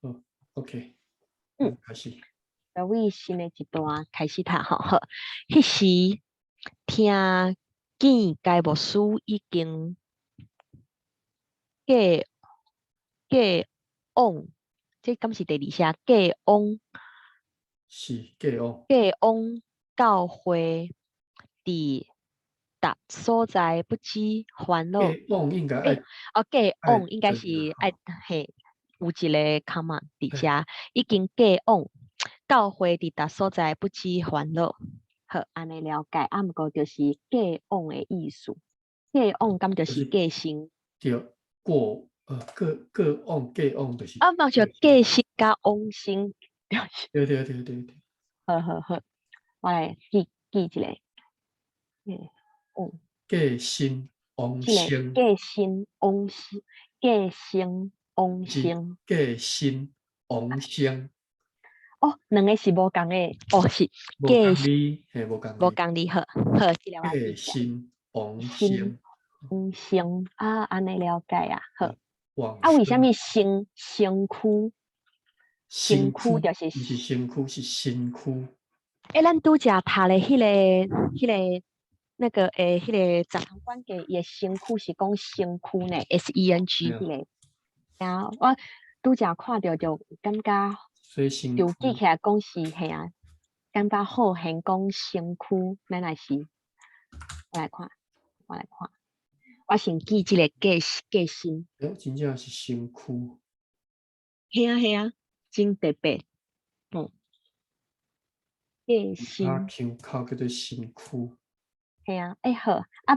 好 ，OK， 开始。各位新的一段开始读吼，好，迄时听见该牧师已经嫁往，这敢是第二声嫁往是嫁往教会伫达所在不知烦恼。嫁往应该爱嫁往应该是爱嘿，有一个 comma 伫遮，已经嫁往教会伫达所在不知烦恼。好，安尼了解。啊，毋过就是嫁往的意思。嫁往敢就是嫁身。对，过各往嫁往就是。啊，嘛就嫁身加往身。对。好，我来记一个。嫁身往生。嫁身往生，嫁身往生。嫁身往生。哦，两个是无共的。哦，是嫁身，嘿，无共的。好，这个我记下。嫁身往生往生啊，安尼了解啊。好。啊，为什么身躯？身躯就是不是身躯，是身躯。咱拄则读的迄个那个迄个杂堂管家伊的身躯是讲身躯呢 ，SENG 迄个。啊，我拄则看到就感觉，就记起来讲是嘿啊，感觉好现讲身躯，咱来是，我来看，我先记这个嫁身。真正是身躯。嘿啊，真特别。嫁身。靠叫做身躯。系啊，好，啊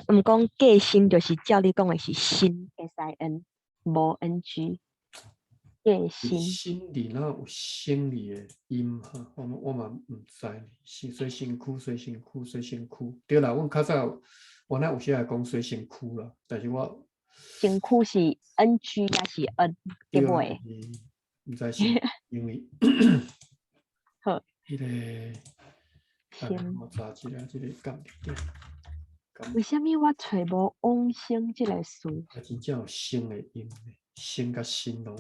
毋讲嫁身，就是照你讲的是身 ，SIN， 无 NG， 嫁身。心里哪有生理的音哈？我嘛唔知呢。水身躯，对啦，阮较早我那有些来讲水身躯啦，但是我身躯是 NG 还是 N 对不对？唔知是因为好，迄个。我查一下这个概念。为什么我找无往生这个词？真正有生的音呢，生甲心咯。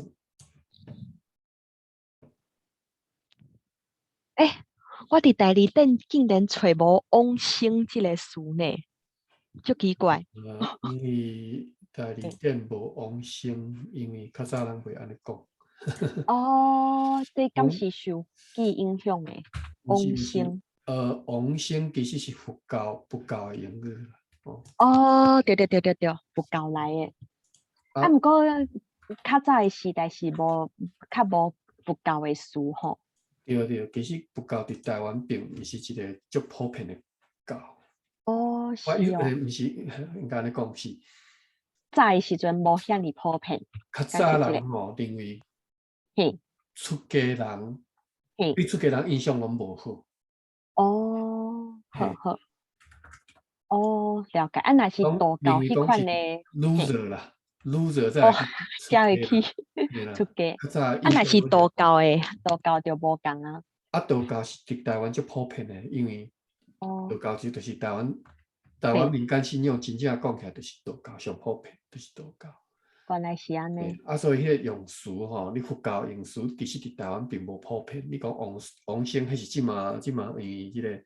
我伫第二点竟然找无往生这个词呢，足奇怪。因为第二点无往生，因为较早人袂安尼讲。哦，这敢是受记影响的往生。往生其实是佛教的用语。哦，对，佛教来的。啊，毋过较早的时代是较无佛教的词吼。对，其实佛教伫台湾并毋是一个足普遍的教。哦，是哦。毋是，应该安尼讲是。早的时阵无遐尼普遍。较早人认为，出家人对出家人印象拢无好。哦，好。哦，了解。啊，若是道教迄款的 loser 啦，loser 再才会去出家。啊，若是道教的，道教就无共啊。啊，道教是伫台湾足普遍的，因为道教就是台湾民间信仰，真正讲起来就是道教上普遍，就是道教。原来是安尼。所以迄个用词吼，你佛教用词其实伫台湾并无普遍。你讲往生，迄是即嘛，因为迄个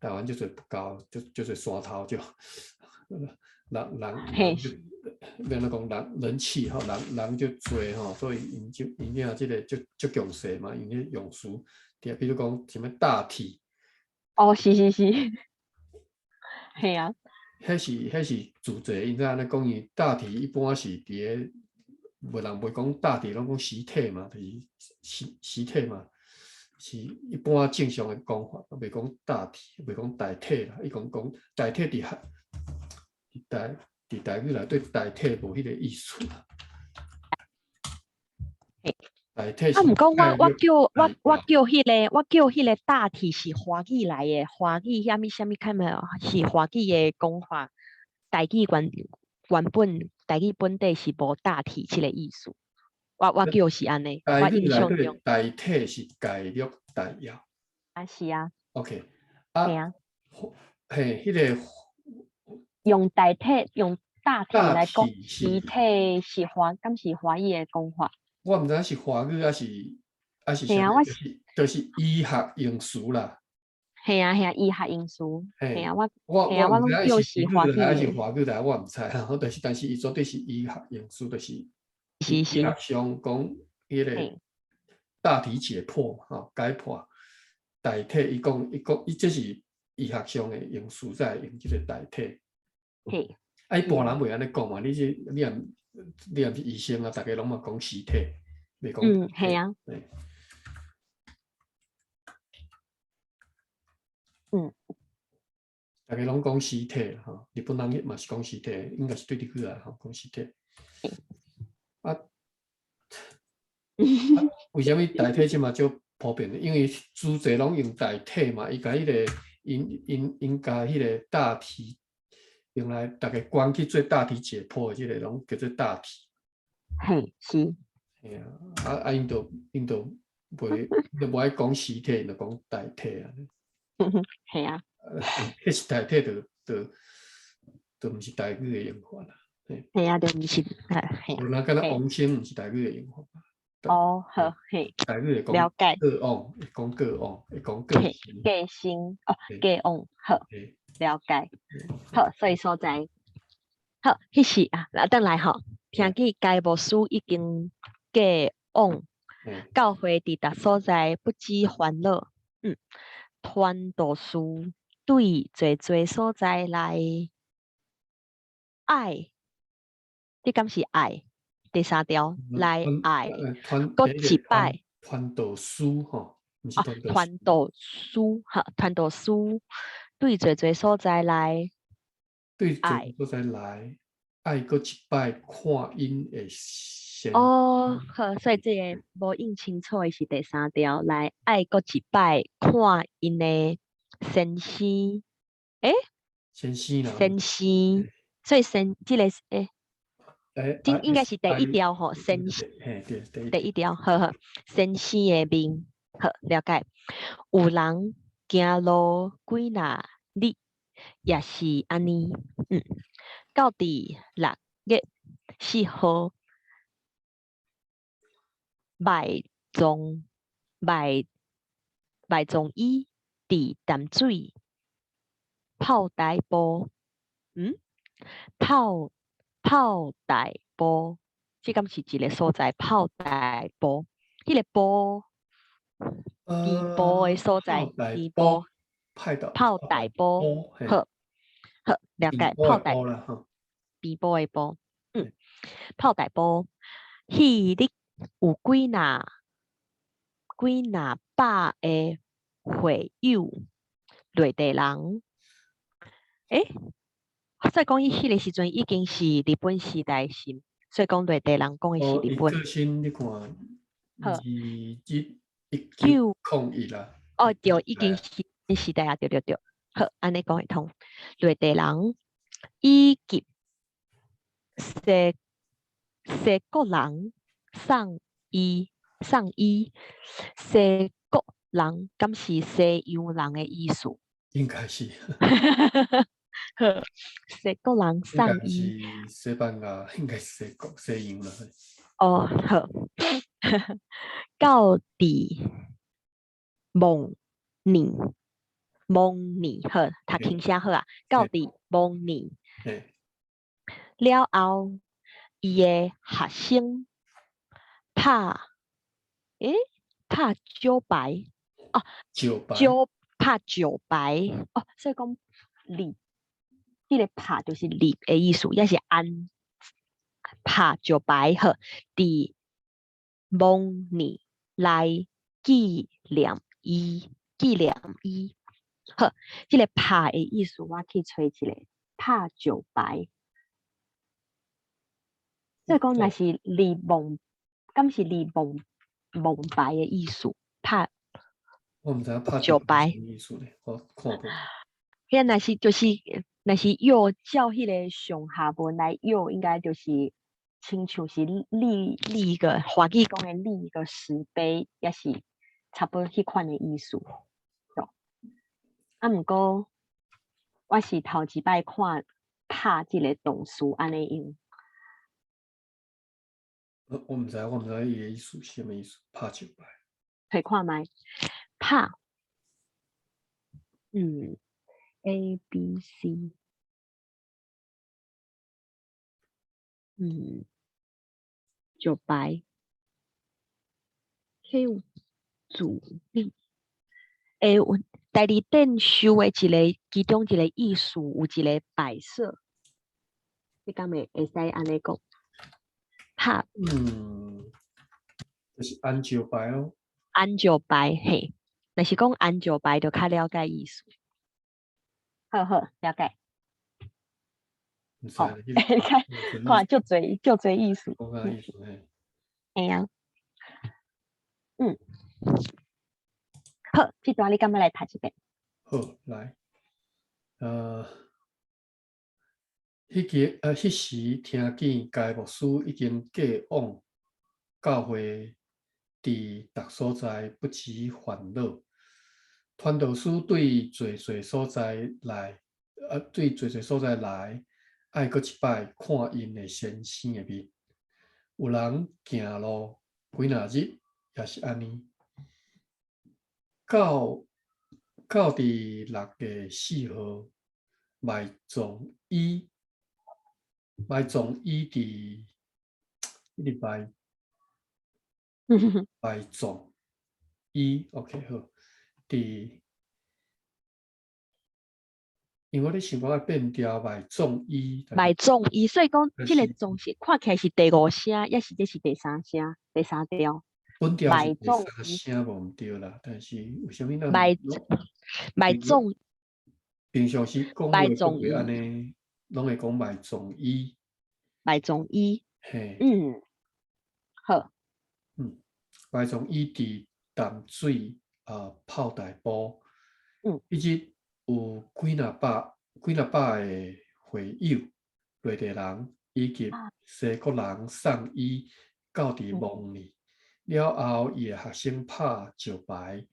台湾足侪佛教，足侪山头就人免那讲人气吼，人就侪吼，所以因领即个足强势嘛，因迄用词，比如讲什么大体。哦，是，系啊。迄是自济，因知安尼讲伊大体一般是伫个，无人袂讲大体，拢讲实体嘛，就是实体嘛，是一般正常的讲法，袂讲大体，袂讲大体啦。伊讲大体伫台语内对大体无迄个意思啦。大体是。啊，毋过我叫迄个大体是华语来的，华语虾米看没有？是华语的讲法，台语原本台语本地是无大体这个意思。我叫是安尼，我印象中。大体是概率大要。啊，是啊。OK。啊。迄个用大体来讲，实体是敢是华语的讲法。我毋知影是华语还是嘿啊，啥物，就是医学用词啦。嘿啊嘿啊，医学因素，嘿嘿，啊，嘿啊，我毋知我拢影伊是日叫是华语来还是语的，华语来，我毋知啦。但是伊绝对是医学用词，就是医学是是，上讲迄个嘿大体解剖嘛，解剖代替伊这是医学上的用词，在用即个代替。嘿，啊，一般人嗯袂安尼讲嘛，你也毋是医生啊，逐个拢嘛讲尸体，袂讲代嘿替。啊，嘿嗯逐个拢讲尸体吼，日本人嘛是讲尸体，应该是对你过来吼讲尸体。啊，为什么代替即嘛少普遍呢？因为主济拢用代替嘛，伊甲迄个因甲迄个大体用来逐个关去做大体解剖的，即个拢叫做大体。嘿是，嘿啊，因都无爱讲尸体，因就讲代替啊。嘿啊，迄是代替就毋是台语的用法啦。嘿，嘿啊，对不起，嘿无咱敢若嘿，王星毋是台语的用法嘛？哦好，嘿，台语会讲了解，个往，会讲个往，会讲个嘿，性。计星哦，嘿，计往，好，嘿，了解，嘿，好，所以所在，好，迄时啊，等来吼，听嘿，见该无书已经计往。嘿，教会伫达所在不知烦恼，传道士对侪侪所在来爱，你敢是爱？第三条来爱，搁一摆传道书吼，毋是啊，传道书。传道士哈，传道士对侪侪所在来对这爱。个所在来，爱过一摆看因的先。哦，好，所以这个无印清楚的是第三条，来爱搁一摆看因的先师，诶，先生啦，先师，所以这个应该是第一爱，条吼，先师嘿，对，第一条。第一条，呵呵，先师的面，好了解。有人行路几若日，也是安尼，到伫6月4号，卖粽卖卖粽衣伫淡水泡台埔，嗯，泡泡台埔，这敢是一个所在泡台埔，迄、个埔低埔的所在，炮台低埔波，派到泡炮台台埔，波，嘿，好，好了解，电波泡台的波啦，吼。低埔的埔，嘿泡台埔，迄日有几若百个会友，内地人，诶，所以讲伊迄个时阵已经是日本时代是，所以讲内地人讲的是哦，伊个日本。性你看，好，91901啦，哦，对，已经来啊，是时代啊，对对对。好，安尼讲会通。内地人以及西西国人送伊，西国人敢是西洋人的意思？应该是，好，西国人应该送伊。是西班牙，应该是西洋啦。哦，好，到底蒙年好，读轻声好啊。到嘿，底蒙年嘿，了后，伊的学生拍诶拍酒牌哦，九白，酒拍酒牌哦，所以讲立，迄个拍就是立的意思，也是按拍酒牌好，伫蒙年来纪念伊。好，即、个拍的意思，我去找一个拍酒牌。所以讲，若是立蒙，敢是立蒙牌的意思，拍我毋知影拍酒酒牌。是啥意思呢？我看无。迄若是就是若是药照迄个上下文来药，应该就是亲像是立一个华语讲的立一个石碑，也是差不多迄款的意思。啊，毋过我是头一摆看拍即个动词安尼用。我唔知伊个意思是啥物意思，拍球牌。推看麦，拍，A B C，就白，迄有主力。有第二点修的其中一个艺术有一个摆设，你敢会使安尼讲？拍就是按球牌咯。按照牌嘿，若是讲按照牌就较了解意思。好好了解。唔知哦，你看看就侪意思。讲啥意思嘿？哎呀，好，这段你敢要来读一遍？好，来，迄时听见该牧师已经过往教会，伫逐所在不止烦恼。传道师对侪侪所在来，爱搁一摆看因的先生的面。有人行路几若日也是安尼。到伫6月4号，卖葬伊伫礼拜卖葬伊 ，OK 好，因为我咧想讲要变调卖葬伊，卖总伊，所以讲这个总是看起来是第5声，也是这是第3声，第3调。本调是第总3声无毋对啦，但是为虾米咱卖总平常时讲话都袂安尼，拢会讲卖葬伊。卖总伊，嘿，好，卖葬伊伫淡水泡大埔，迄日有几若百个会友、内地人以及西国人送伊到伫蒙尼，了后伊的学生拍石牌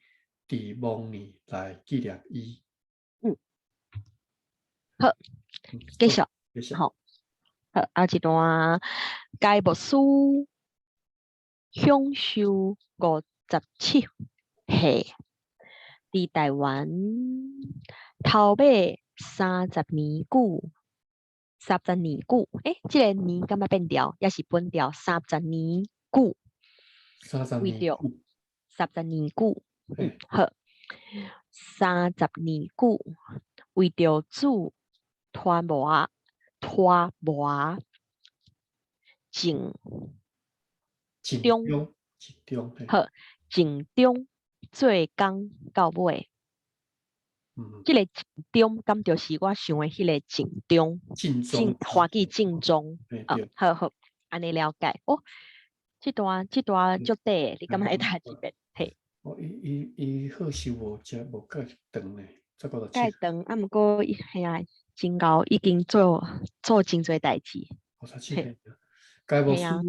伫蒙尼来纪念伊。好，继续，好，好，一段该牧师享受57岁，伫台湾头尾30年久，30年久，这个年敢若变调，也是本调30年久，30年久，30年久，好，30年久，为着主拖磨尽忠，好，尽忠做工到尾。这个尽忠，敢就是我想的迄个尽忠，华语尽忠。好，安尼了解。哦，这段足短，你敢若会读一遍？嘿。伊好像无介长呢，再过介长，毋过嘿啊，真够已经做真侪代志。57岁，该牧师享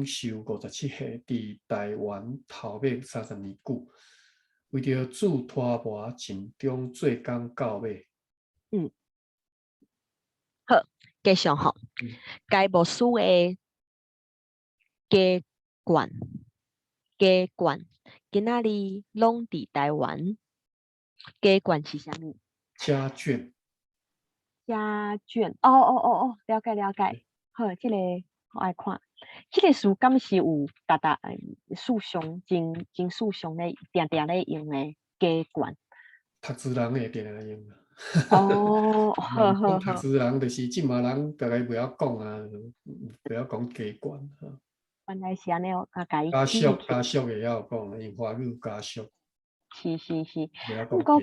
受57岁，伫台湾头尾30年久，为着主拖磨尽忠做工到尾。好，继续吼。该牧师的家眷，今仔日拢伫台湾。家眷是啥物？家眷，了解。好，这个我爱看。这个词敢是有世上真世上咧，定咧用的家眷。读书人会定定用啊。好。读书人就是即嘛人，大概袂晓讲啊，袂晓讲家眷哈。原来是安尼哦，家属会晓讲，因华语家属。是。不过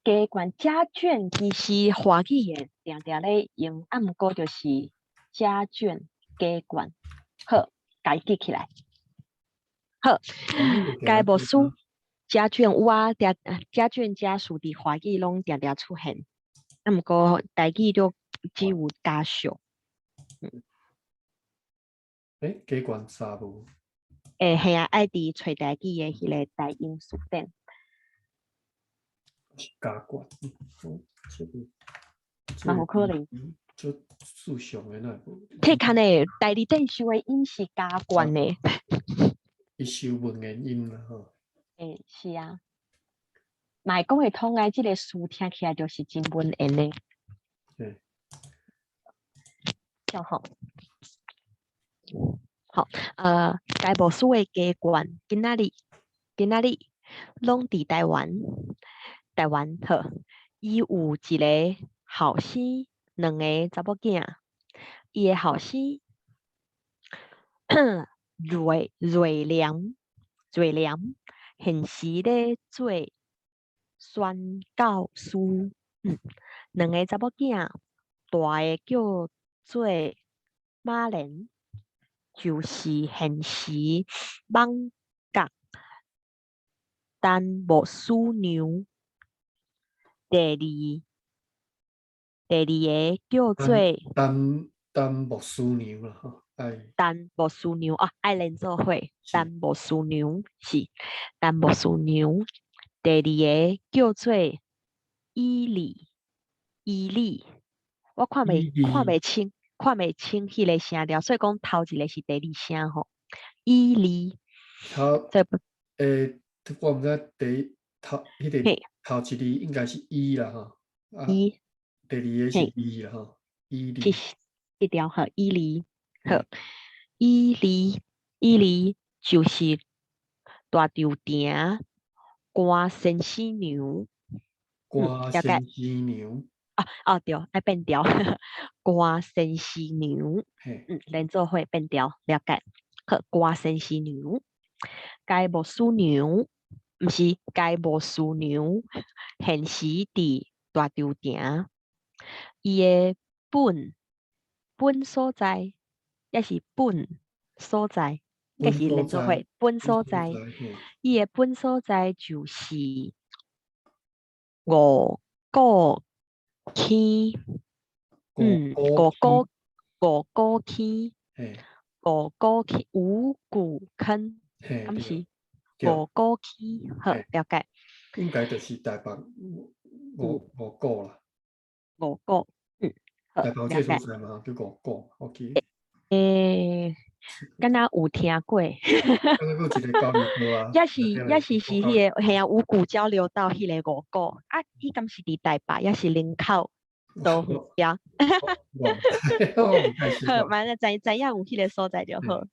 家眷家眷其实华语也定咧用，毋过就是家眷家眷。好，家记起来。好，该牧师家眷有啊，家眷家属伫华语拢定出现，毋过台语就只有家属。家眷啥无？系啊，爱伫找台语的迄个代音词典。家眷，嘛有可能。就事上的那无。迄看诶，代理店收诶音是加悬诶。伊收文言音啦吼。是啊。嘛讲会通诶，即个词听起来就是真文言诶。较好。好，该部书诶家眷今仔日拢伫台湾，好，伊有一个后生，两个查某囝，伊诶后生瑞良，现时咧做宣教师，两个查某囝，大个叫做马莲，就是现时网角丹牧师娘，第二个叫做丹牧师娘啦吼，丹牧师娘啊，爱连做伙，是丹牧师娘是丹牧师娘，第二个叫做伊利，我看袂清迄个声调，所以讲头一个是第二声吼，伊利，头我毋知迄个嘿，头一字应该是伊啦吼，伊第二个是嘿，伊啦吼，伊是利，一条好伊利，好嘿伊利就是大稻埕歌先生娘，歌了解。先生娘，对，爱变调，歌先生娘，嘿，连做伙变调，了解。好，歌先生娘，该牧师娘，毋是该牧师娘，现时伫大稻埕，伊诶本所在，也是本所在，应该本是连做伙本所在，嘿，伊诶本所在就是五股坑。五股五股坑，嘿，五股坑，嘿，敢是对，五股坑？好，嘿，了解。应该就是台北五股啦，五股，好，台北这了解。所在嘛叫五股，OK。敢若有听过，刚刚有一个交流道啊，也是迄个，系啊，五股交流道迄个五股，伊敢是伫台北，也是林口都呀。我唔太熟好，啊。反正知影有迄个所在就好。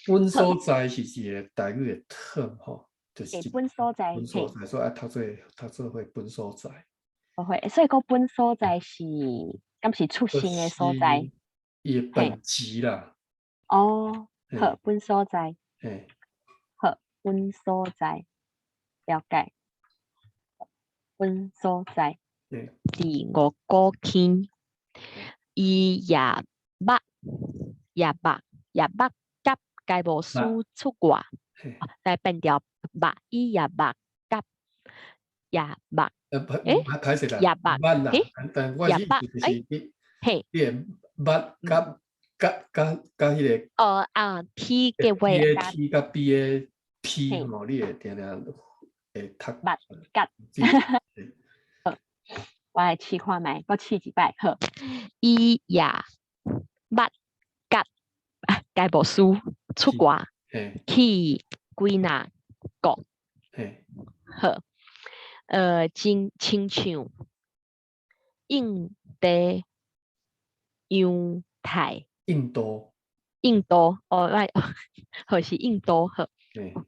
本所在是一个台语的 term 吼，就是一个本所在，本所在，所以读做会本所在，不会，所以讲本所在是，敢是出就生的所在？是伊的本籍啦。好，本所在，嘿，好，本所在，了解，本所在，第五股坑，伊也捌，甲该无师出外，来变调捌，伊也捌甲也捌，歹势啦，也捌，捌啦，但我是意思就是嘿，你的捌甲迄个 T 嘅 P 位 A 甲 T 甲 B A P 嘿吼，你会定定会读捌甲。我来试看觅，我试一摆好。伊也捌甲该无师出外去几若国，好，亲像印地、泰、印度，好是印度好，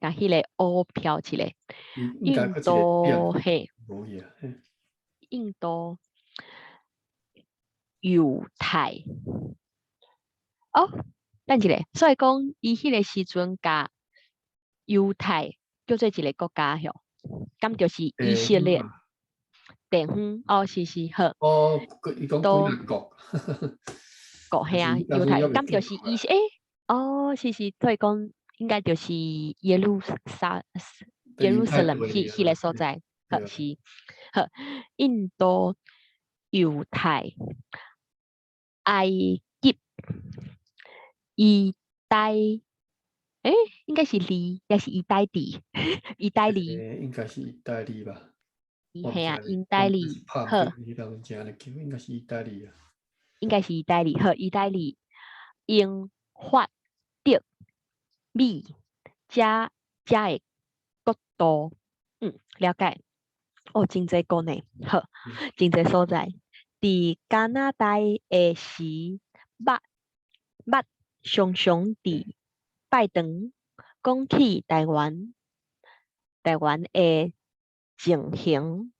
甲迄个乌飘起来，印度嘿，印度犹太。等一下，所以讲伊迄个时阵甲犹太叫做一个国家吼，咁就是以色列地方是好。伊讲几都若国，国系啊，犹太咁就是是，所以讲应该就是耶路撒冷迄个所在，好是好，印度、犹太、埃及、意大应该是也是意大利，意大利，应该是意大利吧？系啊，意我毋知大利，是拍毋好，对迄当真咧叫，应该是意大利啊。应该是意大利，好，意大利英法德美加的国度，了解。哦，真侪国呢，好，真侪所在。伫加拿大的时，捌常常伫拜登讲起台湾的情形，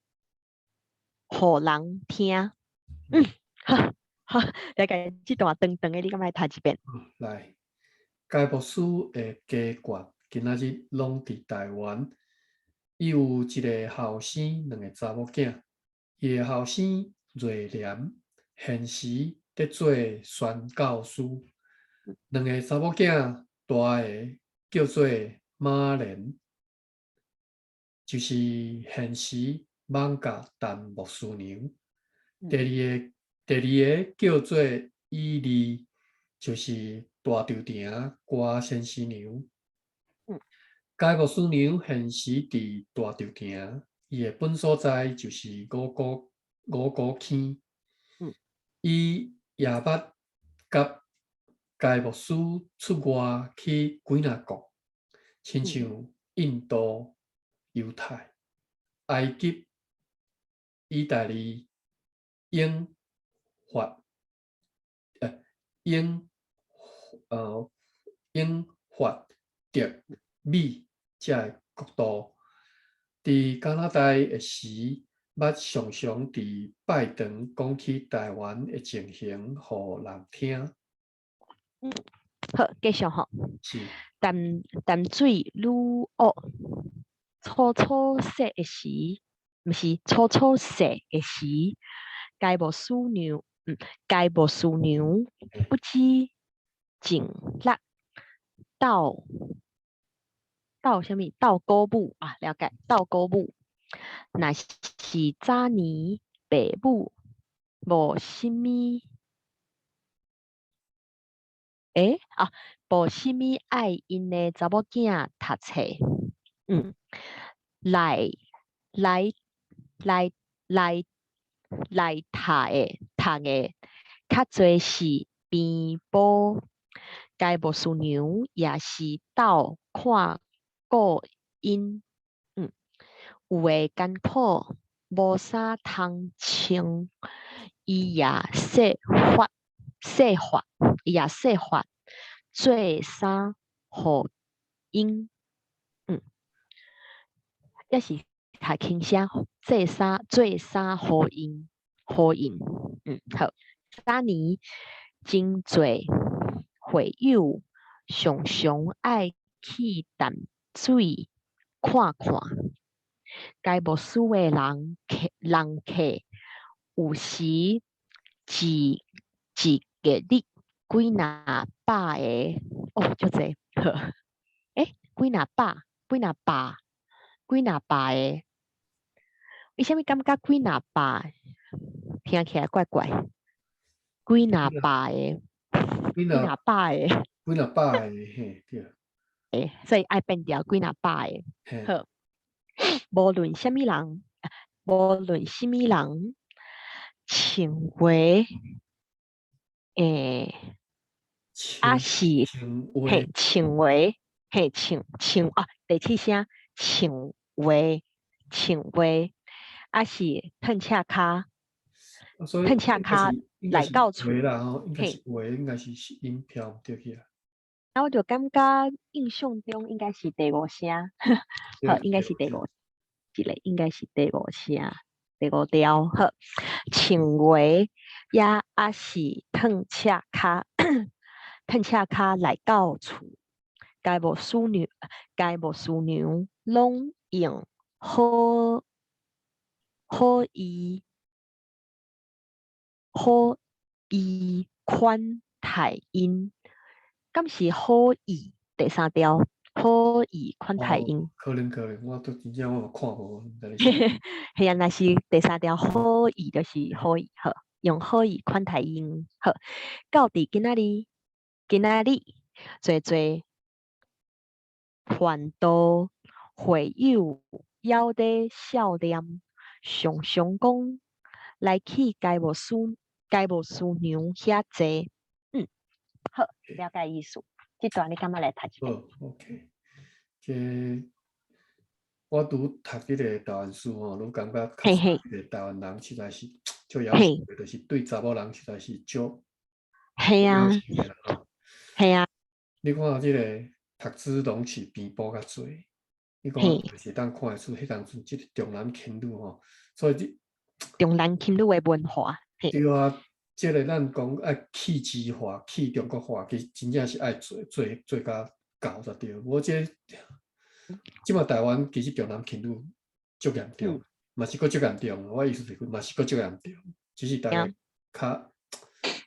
互人听。好，好，了解。这段长长的，你敢莫读一遍？来，该牧师的家眷今仔日拢伫台湾。伊有一个后生，两个查某囝。伊的后生瑞廉，现时伫做宣教师。两个查某囝，大个叫做马莲，就是现时艋舺淡牧师娘。第二个叫做伊利，就是大稻埕瓜先生娘。该牧师娘现时伫大稻埕，伊的本所在就是五股坑。伊也捌甲该牧师出外去几若国，亲像印度、犹太、埃及、意大利、英法、英法德美遮个国度。伫加拿大的时，捌常常伫拜堂讲起台湾的情形，互人听。好，继续吼。是。淡水女恶，初识的时，毋是初识的时，该牧师娘不知情力，到什么？到姑母啊，了解。到姑母，若是早年爸母无什么无什么爱因的查某囝读册，来读的，较侪是边埔。该牧师娘也是斗看顾因，有诶艰苦无啥通穿，伊也设法做衫互因，也是较轻声，做衫互因，好。早年真侪会友常常爱去淡水看看，该牧师的人客有时一个日几若百个，足侪，几若百个，为什么感觉几若百？听起来怪怪。几若百个，几若百个，嘿，对。所以爱变调几若百个。好，无论什么人，穿话，是穿话，第七声穿话，是褪赤骹。褪赤骹来到厝啦吼，应该是话，应该是音飘对去啊。我就感觉印象中应该是第五声，好，应该是第五，应该是第五声，第五调。好，穿话也是褪赤骹，褪赤骹来到厝，该牧师娘拢用好意款太音，敢是好意第三调？好意款太音。可能，我都真正我看无。系啊，若是第三条好意，就是好意，好用好意款太音。好，到底今仔日做传道会友要的笑脸，常常讲来去该牧师该无师娘遐济。好，了解意思。这段你感觉来读一遍？好 ，OK。这我拄读迄个台湾书吼，愈感觉较早迄个台湾人实在是足要求的，就是对查某人实在是足要求的啦吼。系啊，你看即个读书拢是边埔较侪，你看就是当看得出迄当阵即个重男轻女吼，所以重男轻女的文化。对啊，即个咱讲爱去中化、去中国化，其实真正是爱做甲搞才对。我即马台湾其实重男轻女足严重，嘛是佫足严重。我意思是，嘛是佫足严重，只是大家较安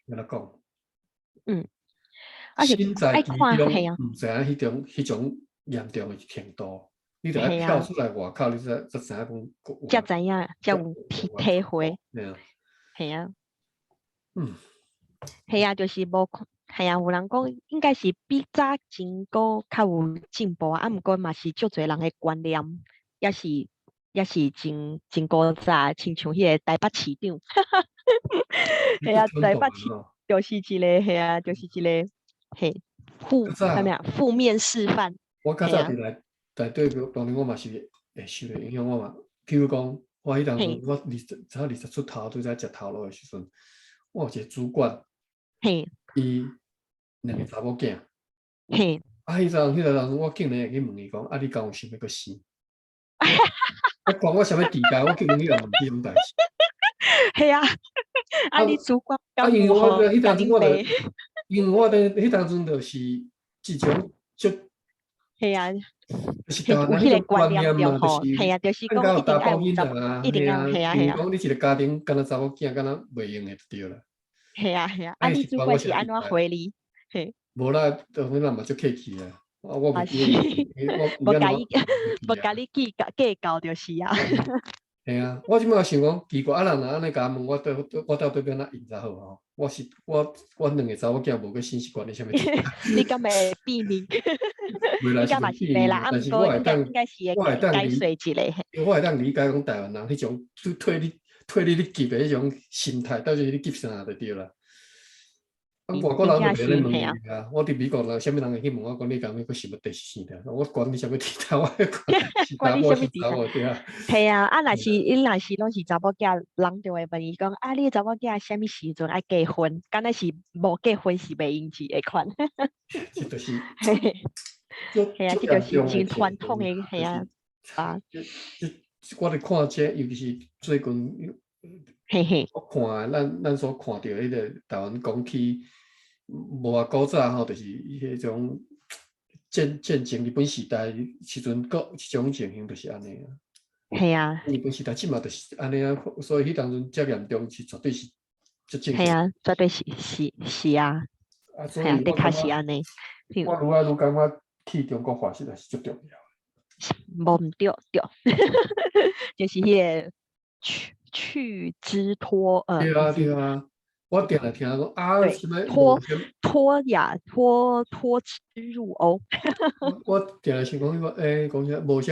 怎讲？身在其中，毋知影迄种严重的程度。你着爱跳出来外口，你才知影讲。才知影，才有体会。系啊，系啊，就是无，系啊，有人讲应该是比早前个较有进步啊，毋过嘛是足侪人的观念，也是真古早，亲像迄个台北市长，系啊，台北市就是一个，系啊，就是一个，嘿，负面示范。我较早伫内底，当然我嘛是会受的影响。我嘛，譬如讲，我迄当阵我才20出头，拄才食头路的时阵，我有一个主管，伊2个查某囝，迄当阵我竟然会去问伊讲，啊，你敢有想要阁生？我管我啥物地界，我去问伊来问即种代志。系啊，啊，你主管因为我迄当阵迄当阵就是即种足。系啊，就是台湾人迄种观念嘛，系啊，就是讲有一定要有一定要系啊系啊。讲你一个家庭，敢若查某囝，敢若袂用的就对啦。系啊系啊，啊你主管是安怎回你？嘿，无啦，当然嘛足客气啊。我无甲你计较就是啊。系啊，我即摆想讲奇怪，人若安尼甲问我到底要哪应才好吼？我2个查某囝无个信息管理啥物？你敢会避免？你敢嘛是袂啦？但是我会当解说一个。我会当理解讲台湾人迄种退你急的迄种心态，到底你急啥就对啦。外国人就袂咧问伊啊！我伫美国人，啥物人会去问我讲你讲要想要第四的？我管你啥物地带，我管你啥物地带对啊。系啊，啊若是拢是查某囝，人就会问伊讲啊，你查某囝啥物时阵爱结婚？敢若是无结婚是袂用钱的款。这就是，系啊，这就是真传统的系啊。我咧看这，尤其是最近。我看咱所看到迄个台湾讲起，无话古早吼，就是迄种战争日本时代时阵，各一种情形就是安尼啊。系啊。日本时代即嘛就是安尼啊，所以迄当阵遮严重是绝对是足正常。系啊，绝对是啊。系啊，的确是安尼。我愈来愈感觉去中国化实在是足重要。无毋对，就是迄个去之托对啊，我定来听讲啊，什么托之入瓯。我定来想讲迄个，讲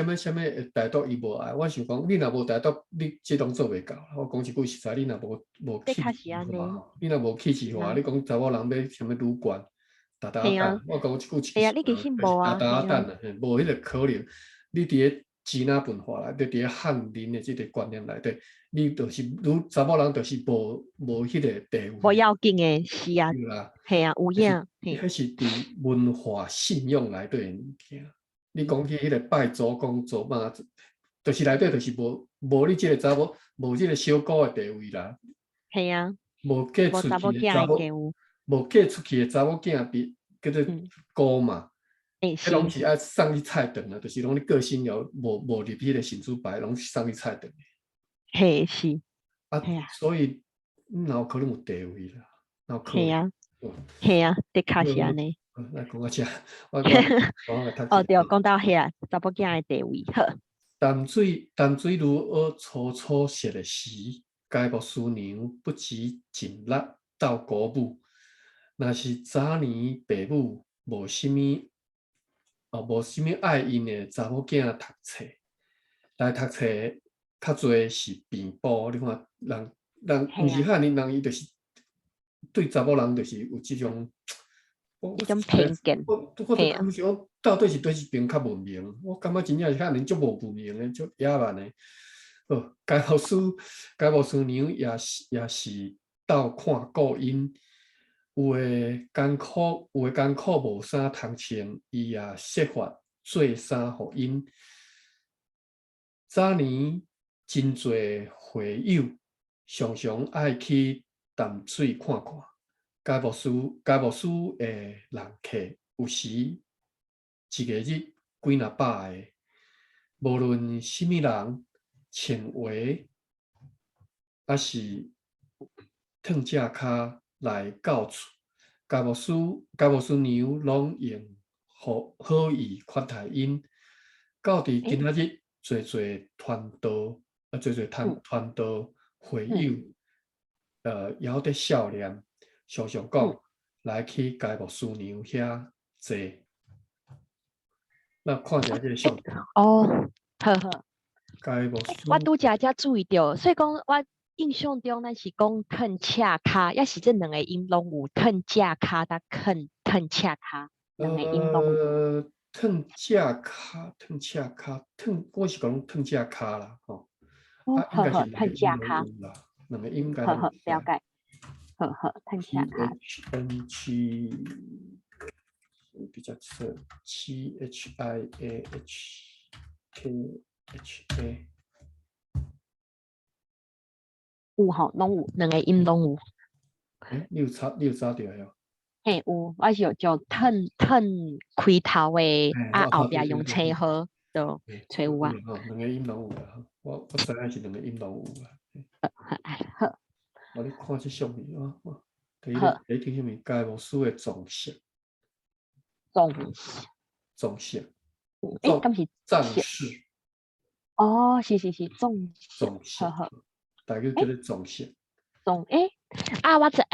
啥物台独伊无爱，我想讲你若无台独，你即拢做袂到。我讲一句实在，你若无气质化，你若无气质化，你讲查某人要啥物女权，打蛋，我讲一句是啊，你其实无啊，打蛋啊，无迄个可能。你伫咧支那文化内底，伫咧汉人的即个观念内底，你就是查某人，就是无迄个地位。无要紧诶，是啊，系啊，有影。迄是伫文化信仰内底诶物件。你讲起迄个拜祖公祖妈，就是内底就是无你即个查某，无即个小姑诶地位啦。系啊，无嫁出去诶查某，无嫁出去诶查某囝比叫做姑嘛。迄拢是爱送去菜场啊，就是讲你个性了无入迄个神主牌，拢是送去菜场。嘿，是。啊，所以哪有可能有地位啦？哪有可能？系啊，系啊，的确是安尼。来讲到这，我哦对，讲到遐查某囝的地位好。淡水如蚵粗熟的时，该无师娘不及尽力斗鼓舞。若是早年爸母无啥物。无啥物爱因的查某囝读册，来读册较侪是平埔。你看人毋是汉人，人伊就是对查某人就是有这种，一种偏见。我就感觉我到底是对一边较文明，我感觉真正是遐尼足无文明的，足野蛮的。解剖师娘也是到看顾因，有诶艰苦无衫通穿，伊也设法做衫互因。早年真侪会友常常爱去淡水看看。解剖师诶人客有时一个日几若百个，无论什么人穿话，还是脱只骹来到厝，解剖师娘拢用好意款待因。到伫今仔日，侪团道团道会友，也有得少年，常常讲来去解剖师娘遐坐。那看一下这个相片。哦，呵呵。解剖师，我拄则注意到，所以讲我印象中咱是讲褪赤骹，也是这两个音拢有褪正骹甲褪赤骹，两个音拢有。褪正骹，我是讲褪正骹啦，吼。应该是两个音拢有啦，两个音应该拢有。了解。褪正骹。比较侧CHIAHKHA。有吼，拢有两个音拢有。你有查到哟？嘿，有，我是就褪开头的，后壁用青号就找有啊。两个音拢有啦，我知影是两个音拢有啦。好。我咧看这相片啊，第一张什么？解剖师的装饰。装饰。敢是战士。哦，是装饰。好。大概叫做装饰。我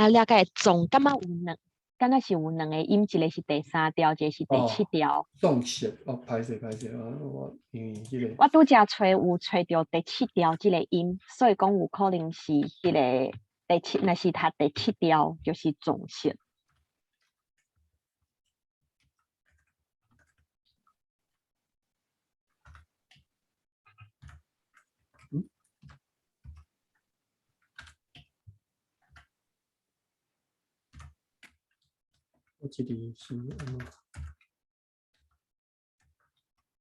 了解总感觉有两，敢若是有两个音，一个是第3条，一个是第7条。装饰歹势我因为这个。我拄则找到第7条这个音，所以讲有可能是这个第7，若是读第7条就是装饰。我这里是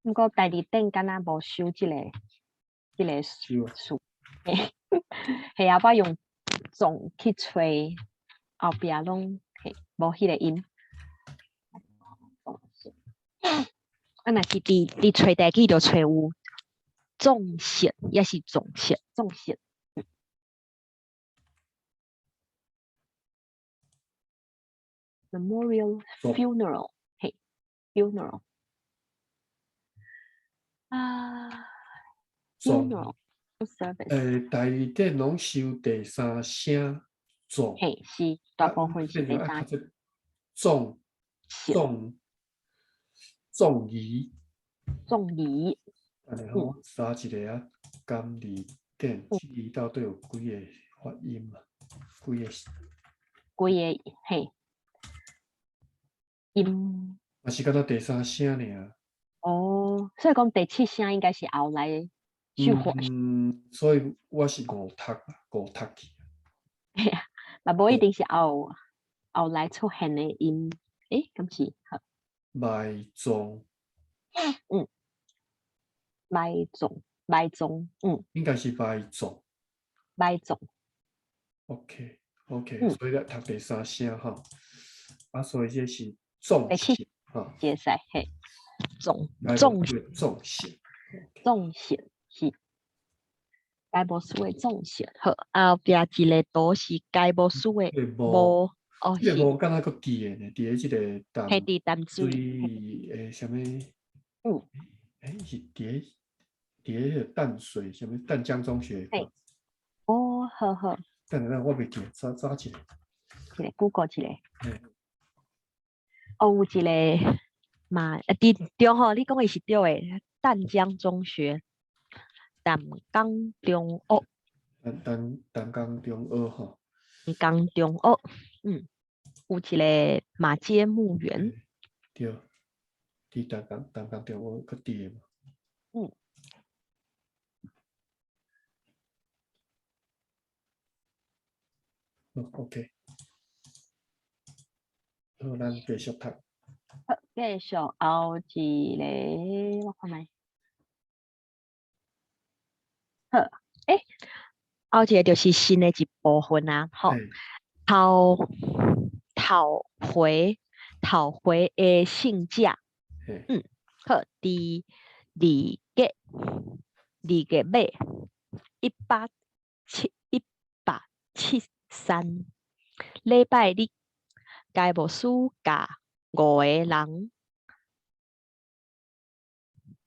不过第2点敢若无收这个数。系啊，我用总去吹，后壁拢无迄个音。若是伫吹地记就吹有重线，也是重线。Memorial funeral， funeral。funeral service。第2点拢收第3声总。是大部分是第3。仲仪。我查一个啊，甘字典，这里到底有几个发音啊？几个音。也是敢若第3声尔。所以讲第7声应该是后来去发。所以我是误读去。嘛无一定是后来出现的音。敢是？埋葬。埋葬。应该是埋葬。OK， 所以咧读第3声哈。所以这是重线哈。接使重线是解剖师的重线。好，后壁一个图是解剖师的无。这个无敢若佫伫呢，伫即个淡水诶，什么？是伫个淡水什么淡江中学。好。等我袂记，查一个。Google 一个。有一个嘛，对吼，你讲的是对的。淡江中学，淡江中学。淡江中学吼。淡江中学。有一个马街墓园，对，伫东港中央较低嘛。OK， 好，咱继续读。好，继续后一个，我看卖。好，后一个就是新的一部分啊，吼，头回的性价，好，第二月尾173礼拜日，该无事甲5个人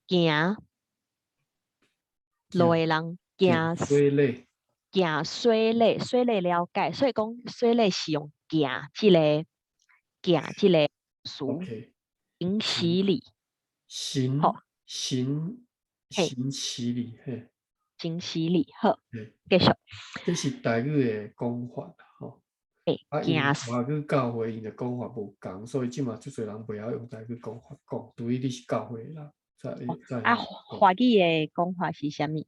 行，6个人行水里，水里了解，所以讲水里是用行这个词，行洗礼，行洗礼，嘿，行洗礼，好，继续。这是台语的讲法，吼。因为华语教会因的讲法无共，所以即马足侪人袂晓用台语讲法讲，除非你是教会人，才华语的讲法是啥物？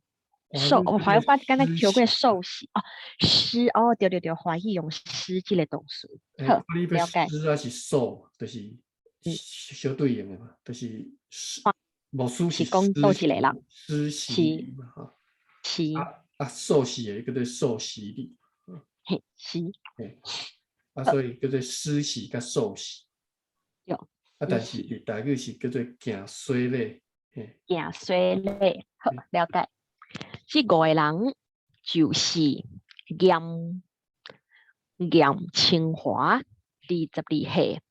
华语我刚才听过受洗施对，华语用施这个动词。好，了解。施还是受，就是相对应的嘛，就是无施是讲多一个人，施洗嘛，哈。受洗的叫做受洗礼，所以叫做施洗甲受洗。但是伫台语是叫做行水礼，行水礼，好，了解。这5个人就是严清华22岁，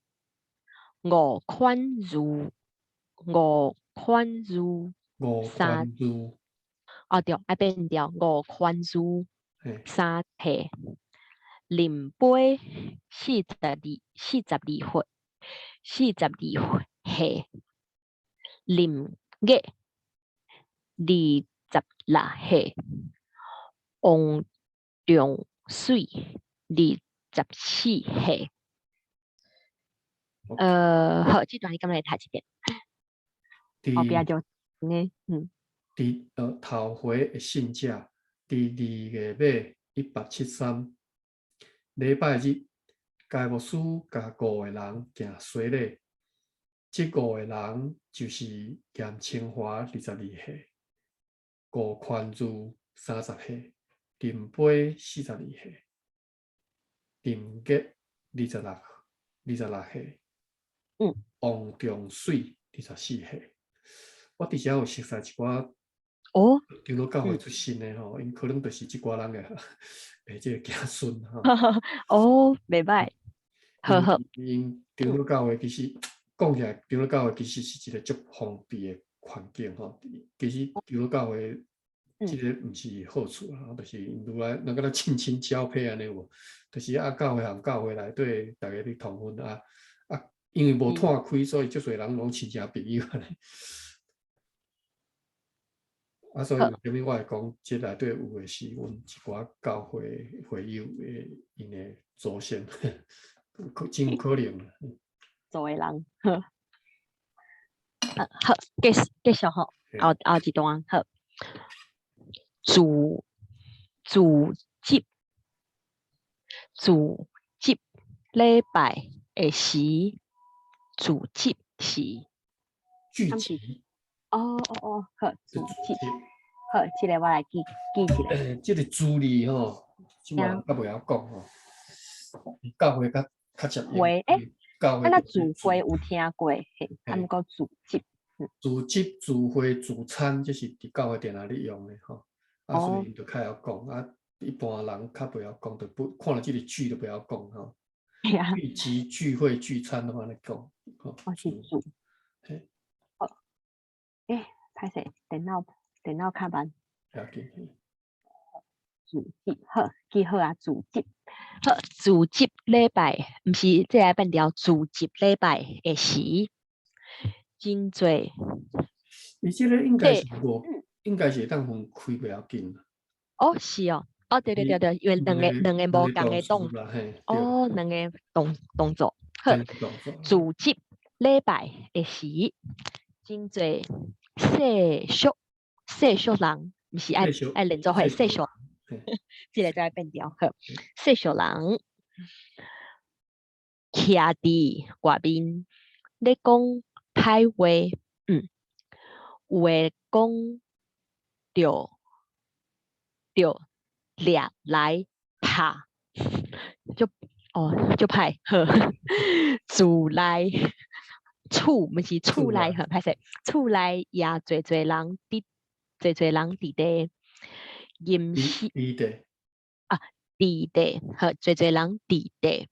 吴宽如对，要变调，吴宽如3岁，林飞42岁，林月26岁，王仲水24岁。好，这段你敢来读一遍？后边就头回的性价，第2月尾173礼拜日，该牧师甲5个人行水礼。这5个人就是严清华22岁，吴宽如30岁，林飞42岁，林月26岁，王仲水24岁。我伫遮有熟悉一寡长老教会出身的吼，因可能就是即寡人的即个子孙吼。袂歹，好。因长老教会其实讲起来，长老教会其实是一个足封闭的环境吼。其实长老教会即个毋是好处啦，就是如来能够亲亲交配安尼无，就是教会和教会内底大家咧同婚因为无摊开，所以足侪人拢亲戚朋友安尼。所以为虾米我会讲，即内底有诶是阮一寡教会会友诶，因诶祖先，真有可能。做诶人，好，继续吼，后一段好，主节礼拜的时，主节是聚集。好，主节，好，这个我来记一下。这个主字吼，即马较袂晓讲吼，教会较接应。教会主会有听过，毋过主节。主节、主会、主餐，这是伫教会电脑里用的吼。所以就较晓讲一般人较袂晓讲，就不看到这个句就袂晓讲吼。聚集、聚会、聚餐都安尼讲。是主。歹势，电脑较慢。主节好，记好啊，主节好，主节礼拜，毋是这来变调，主节礼拜的时，真侪。你这个应该是当分开袂要紧。是哦，哦，对对对对，因为两个无共的动，哦，两个动作。好，组织礼拜的时，真侪世俗人，不是爱连做伙世俗，这个再变掉。好，世俗人徛伫外面，咧讲歹话，有诶讲着掠来拍，就歹好，厝内厝毋是厝内好，歹势，厝内也侪人伫地吟诗啊，伫地好，侪人伫地，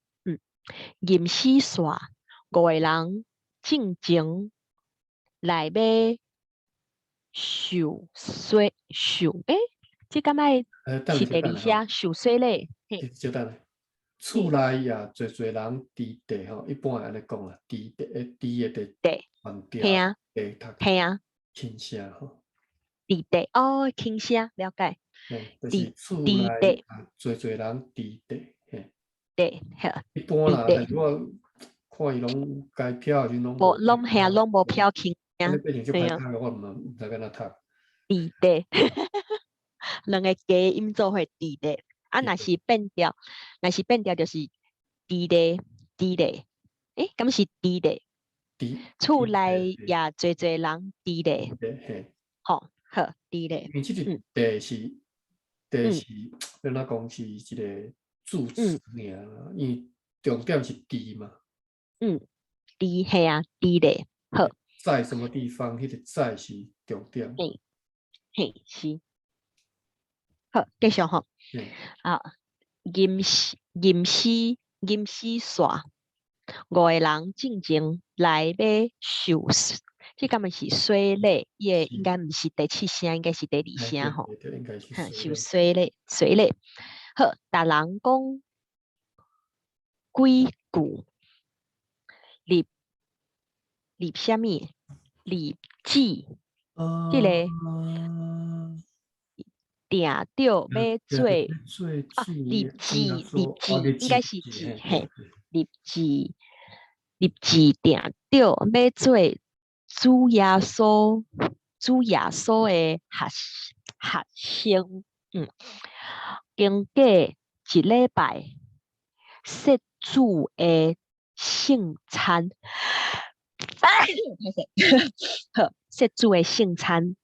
吟诗煞5个人进前来要受水这敢若是第二写受水咧？就等咧，厝内也侪人伫地吼，一般安尼讲啊，伫地关掉，地读轻声吼，伫地哦，轻声了解。就是厝内侪人伫地，地好。一般啦，但是我看伊拢该飘就拢无拢无飘轻声，声，变成就歹读，我毋知干那读。伫地，两个加音做伙伫地，啊，若是变调就是伫地，敢是伫地？厝内也侪人伫地，好，伫地。因为即个地是要哪讲是一个助词尔，因为重点是地嘛。地系啊，地地好。在什么地方？迄个在是重点。嘿，是。好，继续吼。啊，吟诗煞5个人进前来要受，这敢若是水礼，伊个应该毋是第7声，应该是第2声吼。受水礼。好，逐人讲几句，立啥物？立志，这个定着要做啊，立志应该是志嘿，立志定着要做主耶稣的学生，经过1礼拜，摄主的圣餐。好，摄主的圣餐，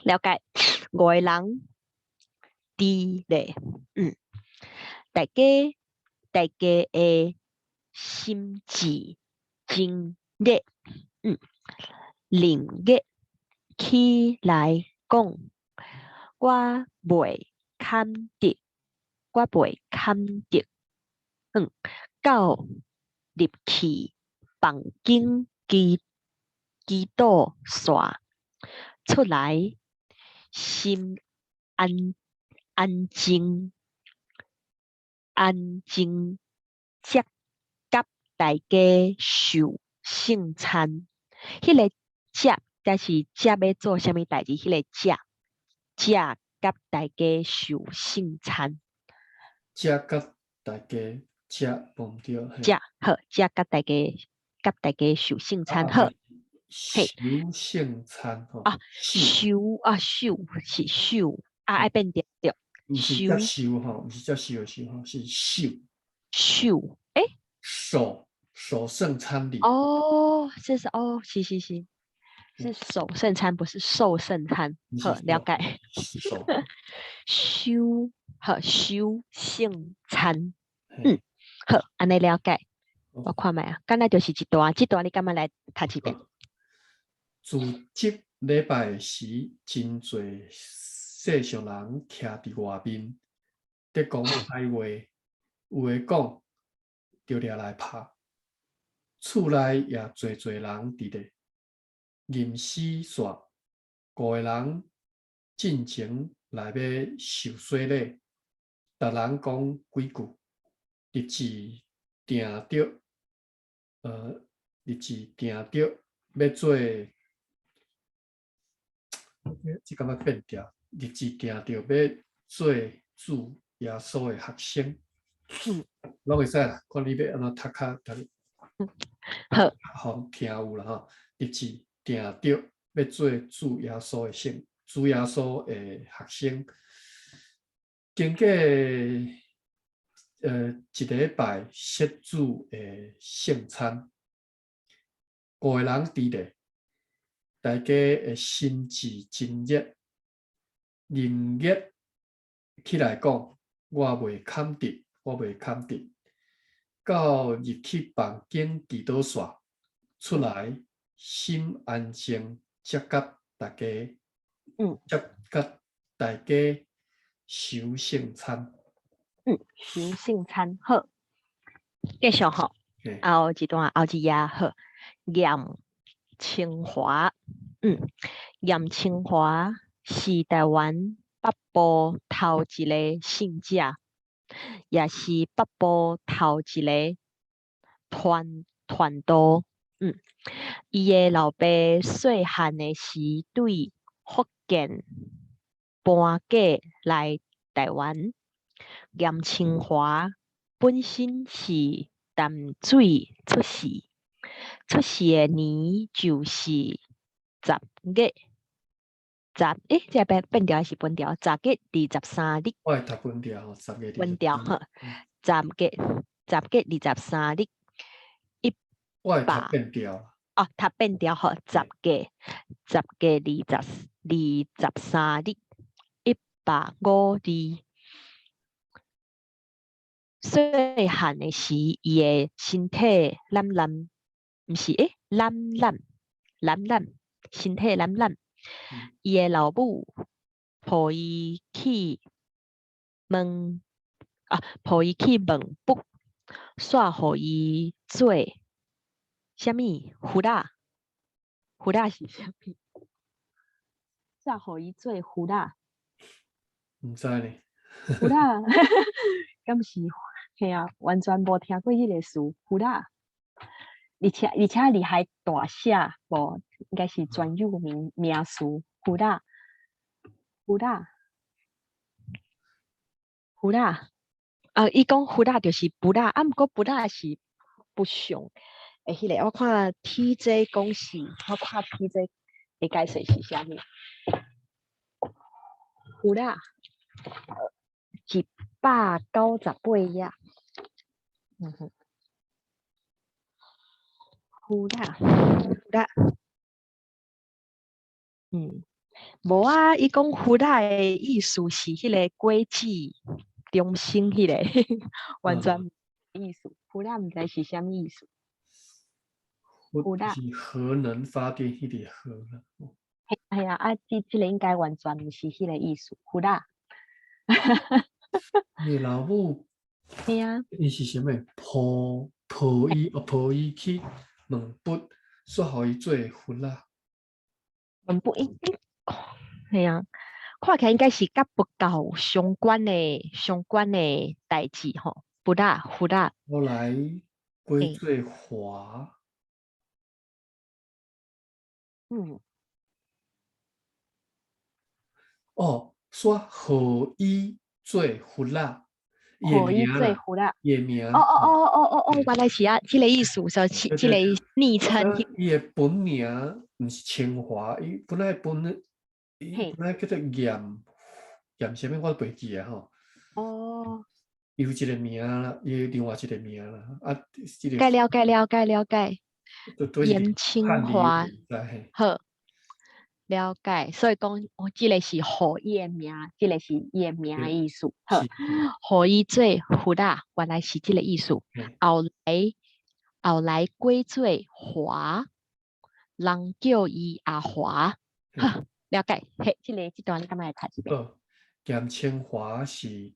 了解5个人伫咧，大家的心智真热，灵热起来讲，我袂堪得，到入去房间祈祷煞出来，心安静接甲大家受圣餐。迄个接，才是接要做啥物代志？迄个接甲大家受圣餐。接甲大家接忘掉。接好，接甲大家受圣餐好。受圣餐吼。受是受爱变掉。毋是接受吼，毋是接受受吼，是受。守圣餐礼。哦，这是是，是守圣餐，不是受圣餐。好，了解。受圣餐。好，安尼了解。我看卖啊，敢若就是这段你敢若来读一遍？自即礼拜时，真侪世俗人徛伫外面，咧讲歹话，有诶讲就掠来拍。厝内也侪人伫咧吟诗煞，5个人进前来要受洗礼，逐人讲几句，立志定着，要做。这感觉变调，立志定着要做主耶稣的学生，拢会使啦。看你要安怎读较好听有啦吼。立志定着要做主耶稣的主耶稣的学生，经过一礼拜摄主的圣餐，5个人伫咧，大家的心志真热，认热起来讲，我袂堪得，我袂堪得。到入去房间祈祷煞出来，心安静，接甲大家，接甲大家收圣餐。收圣餐好，继续吼，后一段后一页好，严清华，严清华是台湾北部头一个信者，也是北部头一个传道。伊的老爸细汉的时对福建搬过来台湾。严清华本身是淡水出世，出世的年就是10月，这变调还是本调？10月23日。我会读本调吼，10月23日。本调呵，10月23日。我会读变调。读变调呵，10月23日，150字。细汉的时，伊的身体懒懒，毋是懒，身体懒。伊的老母抱伊去问卜，煞互伊做啥物？胡大是啥物？煞互伊做胡大？毋知呢。胡大，敢是？嘿啊，完全无听过迄个词，胡大。而且你还大写，无应该是专有名词，胡大。伊讲胡大就是不大，毋过不大是不详。迄个我看 TJ 讲是，我看 TJ 会解释是啥物？胡大198页。胡大，无啊！伊讲胡大的意思是迄个果子中心迄个，完全意思。胡大毋知是啥物意思。胡大是核能发电迄个核啦。系啊，即个应该完全毋是迄个意思。胡大。你老母。系啊。伊是啥物？抱伊去问卜，煞互伊做佛啦。问卜系啊，看起来应该是甲佛教相关的代志吼。胡大。后来归做华。煞互伊做佛啦。互伊做佛啦。伊名。原来是即个意思，所以即个昵称。伊的本名毋是清华，伊本来叫做严啥物，我都袂记啊吼。伊有一个名啦，伊有另外一个名啦。了解。严清华，好了解。所以讲，即个是互伊的名，即个是伊的名的意思。好，互伊做佛啦，原来是即个意思。后来改做华，人叫伊阿华。好，了解。即段你感觉会读一遍？严清华是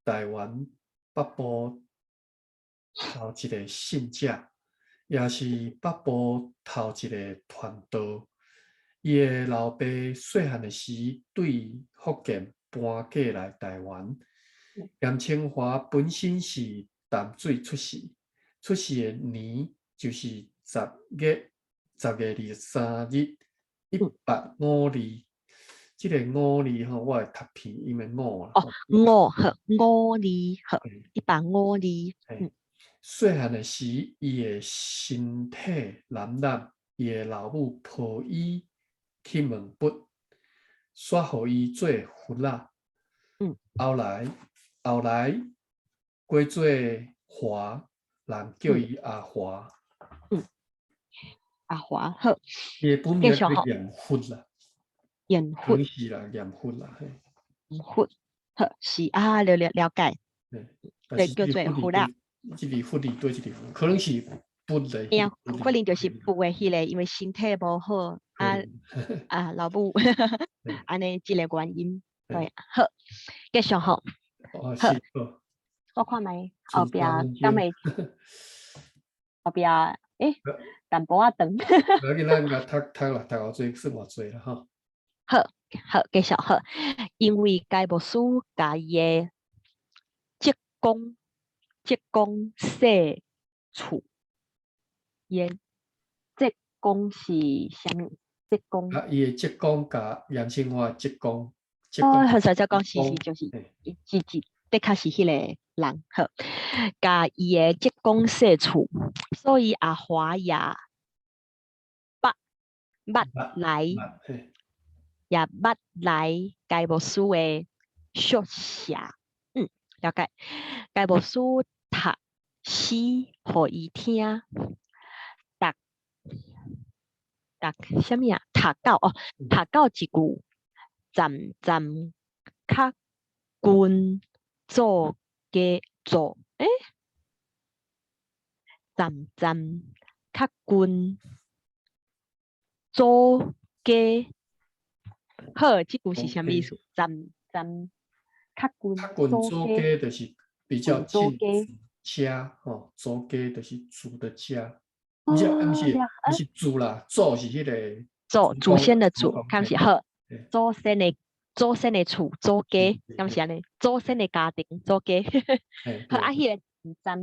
台湾北部头一个信者，也是北部头一个传道。伊的老爸细汉的时对福建搬过来台湾。严清华本身是淡水出世，出世的年就是10月23日，150字。这个五字吼，我会读片，因为五啦。哦，五好，五字好，一把五字。细汉的时，伊的身体荏苒，伊的老母抱伊去门拔，煞互伊做佛仔。后来改做华，人叫伊阿华。阿华好，伊的本名叫严佛啦，严佛是啦，严佛啦，嘿。佛好是啊，了解。对，叫做佛啦。这里佛字对这里佛，可能是佛的。哎呀，可能就是佛的迄个，因为身体无好老母安尼这个原因。对，好，继续好。好，我看卖后壁敢会后壁淡薄仔长。咱个读啦，读偌济算偌济啦吼。好，继续好。因为该无书家己的职工设处，伊职工是啥物？职工伊的职工甲杨清华职工。好在职工是就是的确是迄个人好，甲伊的职工设处，所以阿华也捌来该无书的宿舍。了解。该无书读诗，互伊听。读什么啊？读到一句，站较近做家做，站较近做家。好，这句是啥意思？站较近做家就是比较近家吼，做家就是住的家。不是住啦，祖是迄个祖先的祖，看是好。祖先的厝，祖家，敢是安尼？祖先的家庭，祖家。好，迄个站，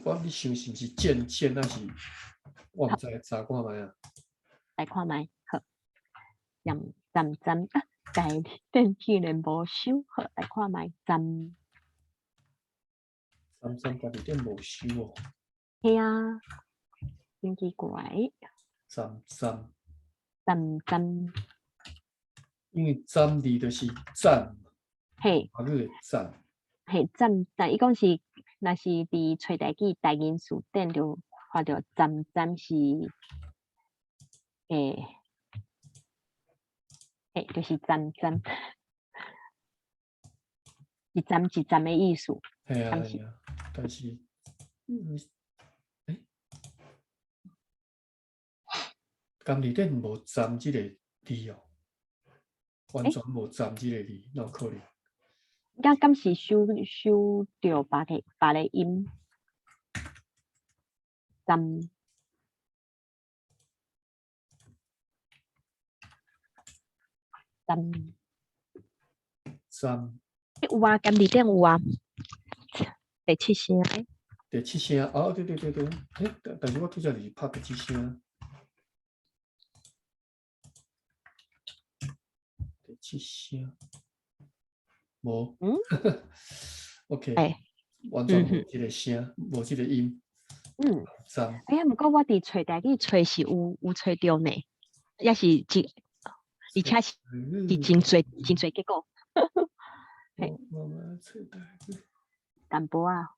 我你想是不是渐那是？我唔知，查看卖啊。来看卖，好。站啊，改电器人无收，好来看卖站。家己店无收哦。系啊，真奇怪。站。因为站字就是站，嘿，啊个站。嘿站，伊讲是，若是伫找代志大因书顶就看到站是，就是站，一站的意思。系啊，但是，今日顶无站即个字哦，完全无站即个字，哪有可能？敢是收着别个音，站。有啊，今日顶有啊，第七声第七声哦，对，但是我拄则是拍第七声。第七声，无，OK，完全无即个声，无即个音。哎呀，不过我伫找代志找是有找着呢，也是而且是真侪结果。淡薄啊。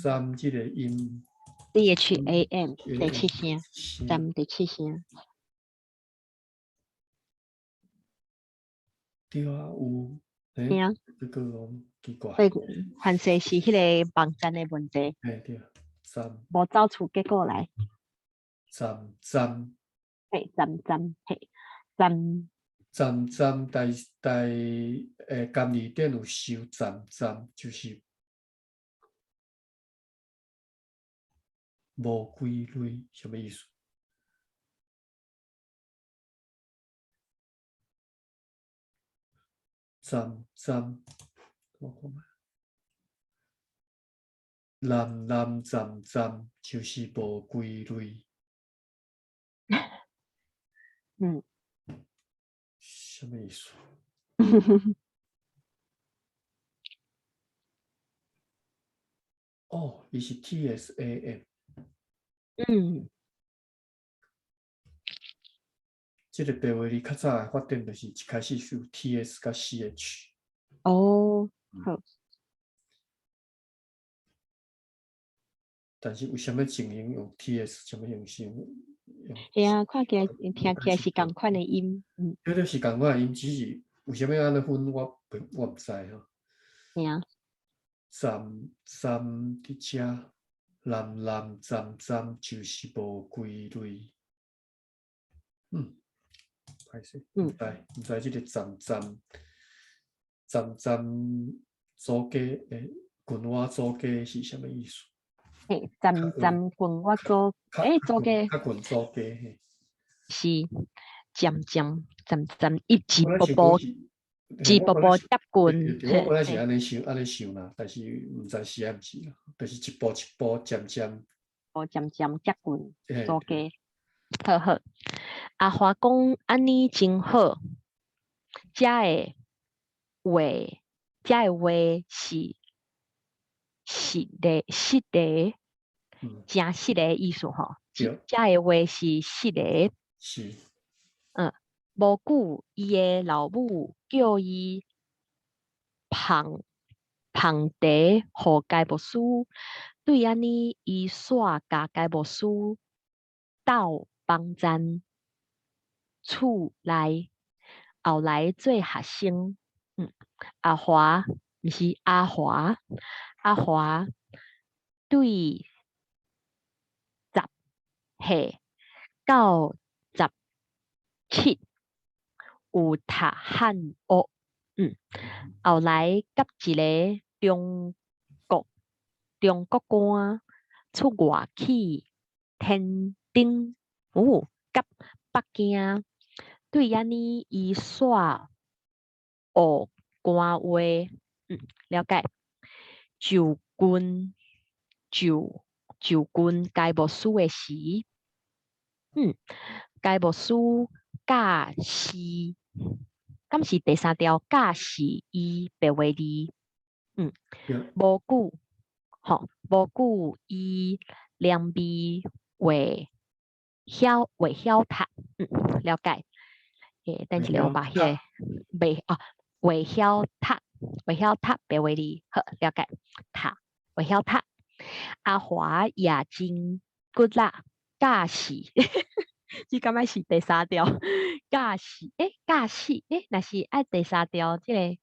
站即个音。DHAM 第七声，站第七声。对啊，有。这个奇怪。对，反正是迄个网站的问题。对，站。无找出结果来。站。嘿，站，嘿，站。今日顶有收站，就是无规律，什么意思？站，我看卖。站，就是无规律。意思？哦，伊是 TSAM。这个白话字较早的发展就是一开始是有 TS 甲 CH。哦，好。但是为什么情形用 TS，什么形式用？系啊，看起来听起来是共款的音，对对，是共款的音，只是为什么安尼分，我唔知吼。系啊，站站伫遮，蓝蓝站站就是无归类。歹势，唔知即个站组家诶，群话组家是啥物意思？嘿，站站棍我做，做嘅较群组家嘿。是渐渐一步我步步一步步接近，对对对，我本来是嘿，安尼想啦，但是毋知是毋是啦，就是一步一步渐渐。渐渐接近做对，嘅，好好。阿华讲安尼真好，遮嘅话，遮嘅话是实的，真实的意思吼。遮嘅话是实的。是。无久伊嘅老母叫伊捧茶互介牧师，对安尼伊煞甲介牧师斗帮赞厝内，后来做学生。阿华毋是阿华，阿华对10岁到17有读汉学。后来甲一个中国官出外去天津，甲北京，对安尼伊煞学官话，了解。就军介牧师的时，介牧师教示，敢是第三条教示伊白话字。无久伊连字会晓读，了解。等一下我把迄个会晓读白话字，好了解。读会晓读，阿华也真骨力教示，你感觉是第三条教示？教示，若是爱第三条，即个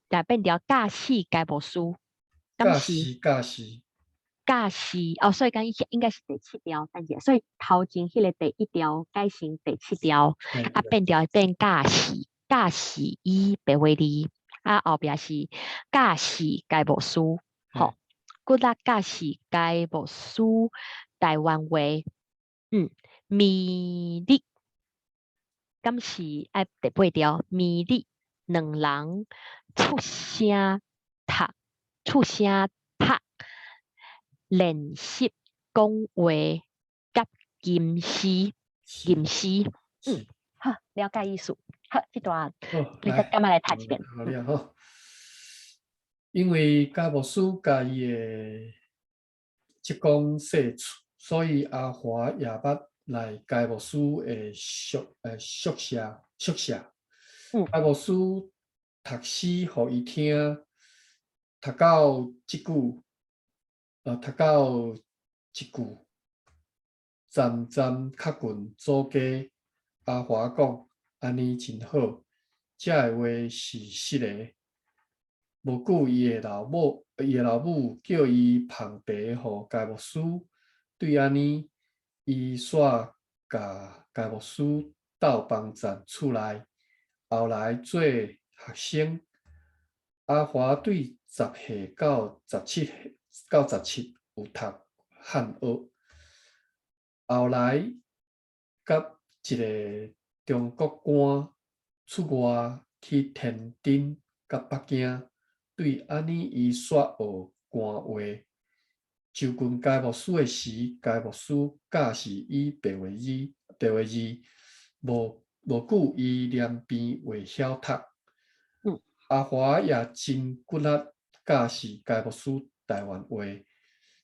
就变条教示介牧师。教示所以讲应该是第7条，等下，所以头前迄个第1条改成第7条，变教示伊白话字，后壁是教示介牧师，骨力教示介牧师台湾话，咪力，敢是爱第8条，咪力两人出声读。练习讲话甲吟诗，好，了解意思。好，这段你再干嘛来读一遍？好了吼。因为介牧师家己的职工细处，所以阿华也捌来介牧师的宿舍。介牧师读诗互伊听，读到即句。读到一句，站站较近组家，阿华讲安尼真好，这个话是实的。无久伊的老母叫伊捧茶互介牧师，对安尼伊煞甲介牧师斗帮赞厝内，后来做学生。阿华对10岁到17有读汉学，后来甲一个中国官出外去天津甲北京，对安尼伊煞学官话。就近介牧师的时，介牧师教示伊白话字，无久伊连边未晓读。阿华也真骨力，教是该牧师台湾话，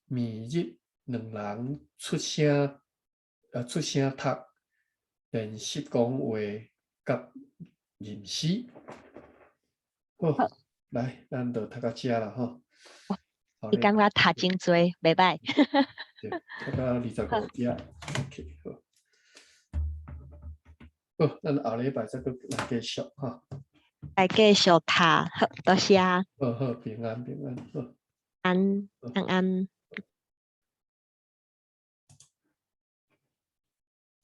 每日两人出声读，练习讲话甲认识。好，来，咱就读到遮啦吼。伊感觉读真多，袂歹。读到25页 ，OK 好。好，咱后礼拜再来继续哈。来继续读，好，多谢。好好，平安平安，好。安安安。